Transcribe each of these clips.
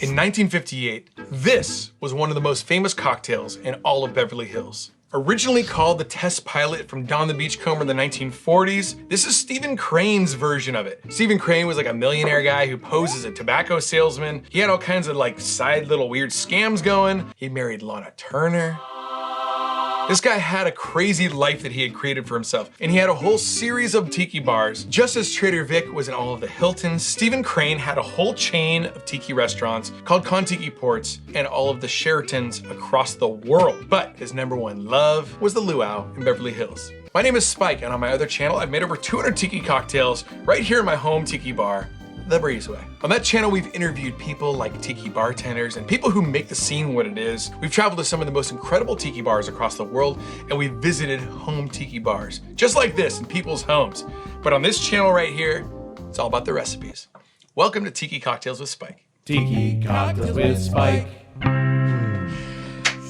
In 1958, this was one of the most famous cocktails in all of Beverly Hills. Originally called the Test Pilot from Down the Beachcomber in the 1940s, this is Stephen Crane's version of it. Stephen Crane was like a millionaire guy who posed as a tobacco salesman. He had all kinds of like side little weird scams going. He married Lana Turner. This guy had a crazy life that he had created for himself, and he had a whole series of tiki bars. Just as Trader Vic was in all of the Hiltons, Stephen Crane had a whole chain of tiki restaurants called Kon-Tiki Ports and all of the Sheratons across the world. But his #1 love was the Luau in Beverly Hills. My name is Spike, and on my other channel, I've made over 200 tiki cocktails right here in my home tiki bar, the Breezeway. On that channel, we've interviewed people like tiki bartenders and people who make the scene what it is. We've traveled to some of the most incredible tiki bars across the world, and we've visited home tiki bars, just like this in people's homes. But on this channel right here, it's all about the recipes. Welcome to Tiki Cocktails with Spike. Tiki Cocktails with Spike.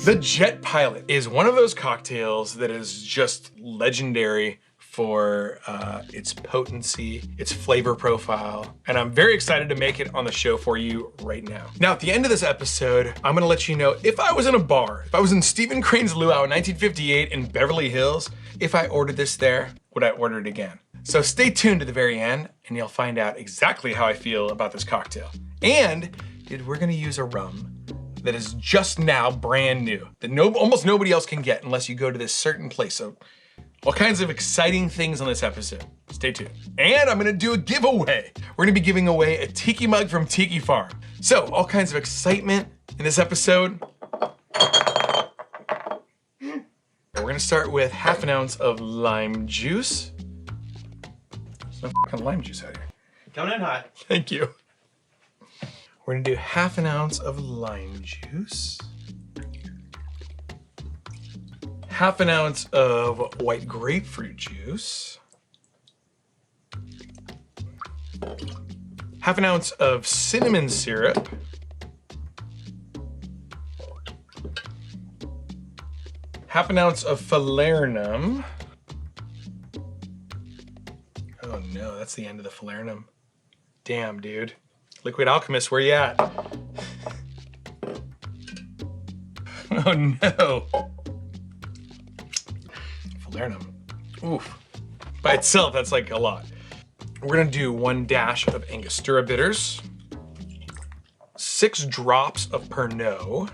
The Jet Pilot is one of those cocktails that is just legendary for its potency, its flavor profile, and I'm very excited to make it on the show for you right now. Now, at the end of this episode, I'm gonna let you know if I was in a bar, if I was in Stephen Crane's Luau in 1958 in Beverly Hills, if I ordered this there, would I order it again? So stay tuned to the very end, and you'll find out exactly how I feel about this cocktail. And we're gonna use a rum that is just now brand new, that almost nobody else can get unless you go to this certain place. So all kinds of exciting things on this episode. Stay tuned. And I'm gonna do a giveaway. We're gonna be giving away a tiki mug from Tiki Farm. So all kinds of excitement in this episode. We're gonna start with half an ounce of lime juice. There's no fucking lime juice out here. Coming in hot. Thank you. We're gonna do half an ounce of lime juice. Half an ounce of white grapefruit juice. Half an ounce of cinnamon syrup. Half an ounce of falernum. Oh no, that's the end of the falernum. Damn, dude. Liquid Alchemist, where you at? Oh no. Falernum. Oof. By itself, that's like a lot. We're gonna do 1 dash of Angostura bitters, 6 drops of Pernod,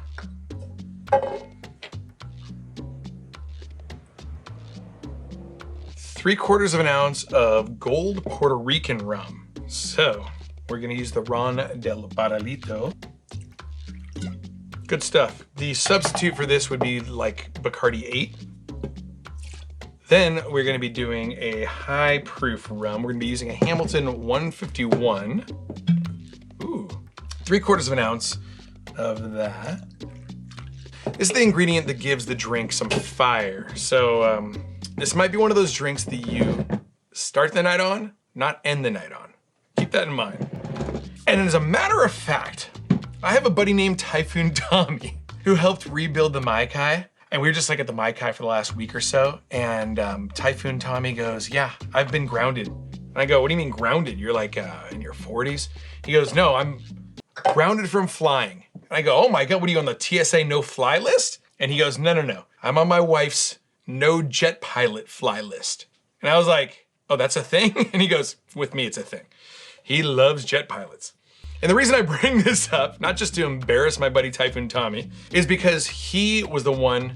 ¾ of an ounce of gold Puerto Rican rum. So we're gonna use the Ron del Barrilito. Good stuff. The substitute for this would be like Bacardi 8. Then we're gonna be doing a high proof rum. We're gonna be using a Hamilton 151. Ooh, ¾ of an ounce of that. This is the ingredient that gives the drink some fire. So this might be one of those drinks that you start the night on, not end the night on. Keep that in mind. And as a matter of fact, I have a buddy named Typhoon Tommy who helped rebuild the Mai Kai. And we were just like at the Mai Kai for the last week or so. And Typhoon Tommy goes, yeah, I've been grounded. And I go, what do you mean grounded? You're like in your 40s? He goes, no, I'm grounded from flying. And I go, oh my God, what are you on the TSA no fly list? And he goes, no. I'm on my wife's no jet pilot fly list. And I was like, oh, that's a thing? And he goes, with me, it's a thing. He loves jet pilots. And the reason I bring this up, not just to embarrass my buddy Typhoon Tommy, is because he was the one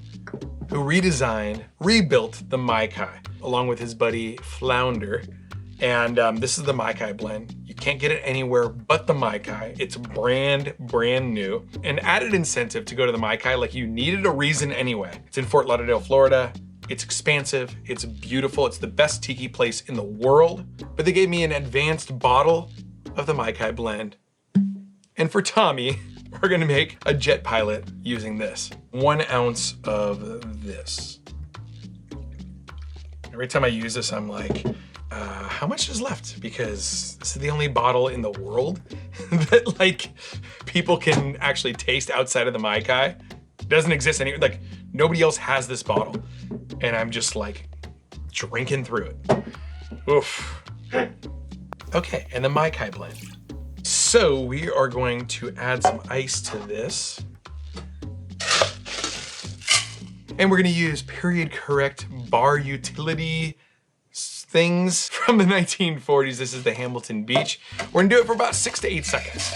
who rebuilt the Mai Kai, along with his buddy Flounder. And this is the Mai Kai blend. You can't get it anywhere but the Mai Kai. It's brand new. An added incentive to go to the Mai Kai, like you needed a reason anyway. It's in Fort Lauderdale, Florida. It's expansive, it's beautiful, it's the best tiki place in the world. But they gave me an advanced bottle of the Mai Kai blend. And for Tommy, we're gonna make a jet pilot using this. 1 ounce of this. Every time I use this, I'm like, how much is left? Because this is the only bottle in the world that like people can actually taste outside of the Mai Kai. It doesn't exist anywhere, like nobody else has this bottle. And I'm just like drinking through it. Oof. Okay, and the Mai Kai blend. So we are going to add some ice to this. And we're gonna use period correct bar utility things from the 1940s. This is the Hamilton Beach. We're gonna do it for about 6 to 8 seconds.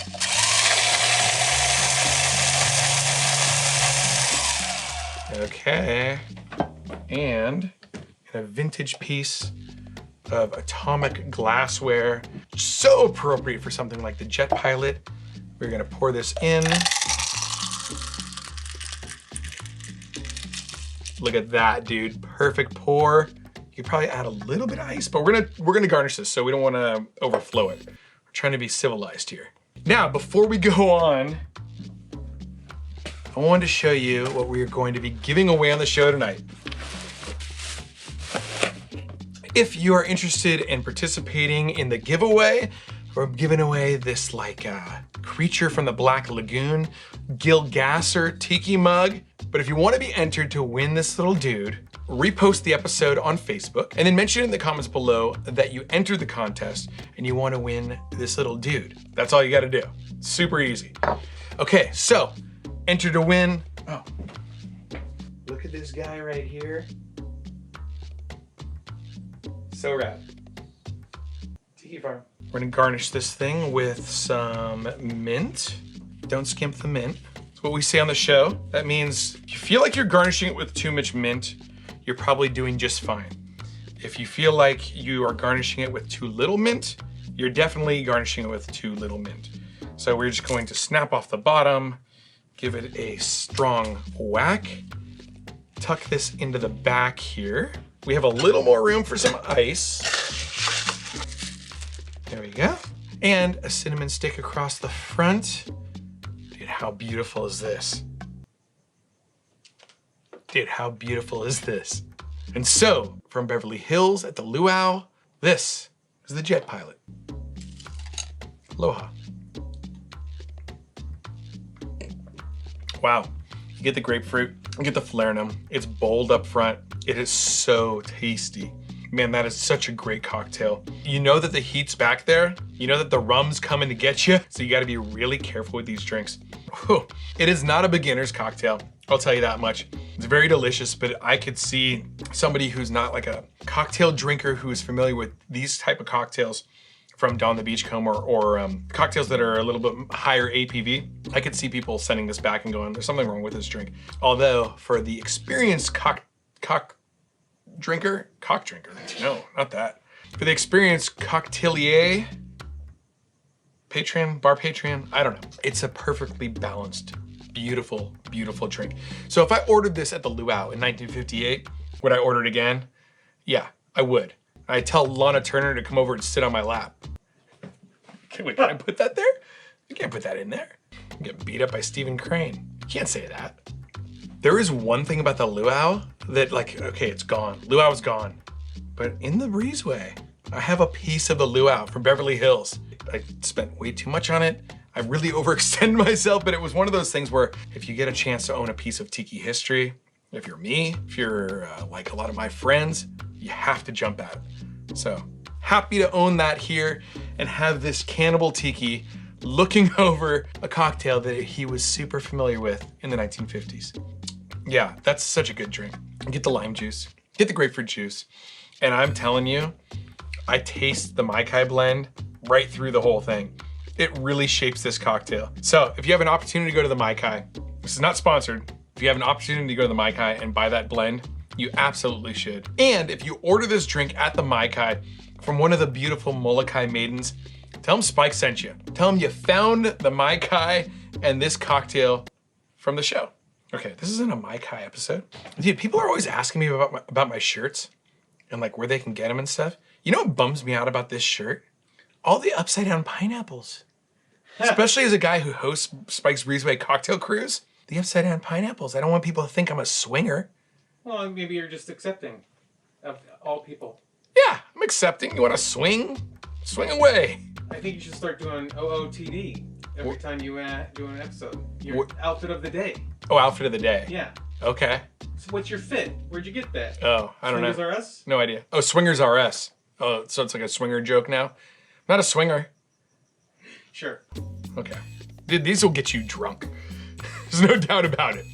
Okay, and in a vintage piece of atomic glassware, so appropriate for something like the jet pilot, we're gonna pour this in. Look at that, dude, perfect pour. You could probably add a little bit of ice, but we're gonna garnish this, so we don't wanna overflow it. We're trying to be civilized here. Now, before we go on, I wanted to show you what we are going to be giving away on the show tonight. If you are interested in participating in the giveaway, we're giving away this like creature from the Black Lagoon, Gilgasser Tiki mug. But if you want to be entered to win this little dude, repost the episode on Facebook and then mention in the comments below that you entered the contest and you want to win this little dude. That's all you got to do. Super easy. Okay, so enter to win. Oh, look at this guy right here. So rad. Tiki farm. We're gonna garnish this thing with some mint. Don't skimp the mint. That's what we say on the show. That means if you feel like you're garnishing it with too much mint, you're probably doing just fine. If you feel like you are garnishing it with too little mint, you're definitely garnishing it with too little mint. So we're just going to snap off the bottom, give it a strong whack, tuck this into the back here. We have a little more room for some ice. There we go. And a cinnamon stick across the front. Dude, how beautiful is this? Dude, how beautiful is this? And so, from Beverly Hills at the Luau, this is the jet pilot. Aloha. Wow, you get the grapefruit, you get the falernum. It's bold up front. It is so tasty. Man, that is such a great cocktail. You know that the heat's back there. You know that the rum's coming to get you. So you gotta be really careful with these drinks. Whew. It is not a beginner's cocktail. I'll tell you that much. It's very delicious, but I could see somebody who's not like a cocktail drinker who is familiar with these type of cocktails from Down the Beachcomb or cocktails that are a little bit higher APV. I could see people sending this back and going, there's something wrong with this drink. Although for the experienced cock drinker, no, not that. For the experienced cocktailier, bar patron, I don't know. It's a perfectly balanced, beautiful, beautiful drink. So if I ordered this at the Luau in 1958, would I order it again? Yeah, I would. I'd tell Lana Turner to come over and sit on my lap. Wait, can I put that there? You can't put that in there. You get beat up by Stephen Crane. You can't say that. There is one thing about the Luau that like, okay, it's gone. Luau is gone. But in the Breezeway, I have a piece of the Luau from Beverly Hills. I spent way too much on it. I really overextended myself, but it was one of those things where if you get a chance to own a piece of Tiki history, if you're me, if you're like a lot of my friends, you have to jump at it. So happy to own that here and have this Cannibal Tiki looking over a cocktail that he was super familiar with in the 1950s. Yeah, that's such a good drink. Get the lime juice, get the grapefruit juice, and I'm telling you, I taste the Mai Kai blend right through the whole thing. It really shapes this cocktail. So if you have an opportunity to go to the Mai Kai, this is not sponsored, if you have an opportunity to go to the Mai Kai and buy that blend, you absolutely should. And if you order this drink at the Mai Kai from one of the beautiful Molokai maidens, tell them Spike sent you. Tell them you found the Mai Kai and this cocktail from the show. Okay, this isn't a Mai Kai episode. Dude, people are always asking me about my shirts and like where they can get them and stuff. You know what bums me out about this shirt? All the upside down pineapples. Especially as a guy who hosts Spike's Breezeway cocktail cruise. The upside down pineapples. I don't want people to think I'm a swinger. Well, maybe you're just accepting of all people. Yeah, I'm accepting. You want to swing? Swing away. I think you should start doing OOTD every time you do an episode. Your outfit of the day. Oh, outfit of the day. Yeah. Okay. So what's your fit? Where'd you get that? Oh, I don't know. Swingers R Us? No idea. Oh, Swingers R Us. Oh, so it's like a swinger joke now? I'm not a swinger. Sure. Okay. These will get you drunk. There's no doubt about it.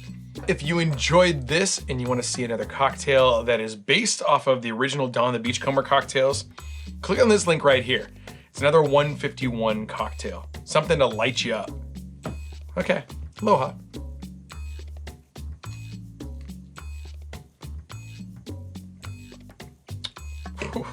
If you enjoyed this and you want to see another cocktail that is based off of the original Dawn the Beachcomber cocktails, click on this link right here. It's another 151 cocktail. Something to light you up. Okay, aloha. Whew.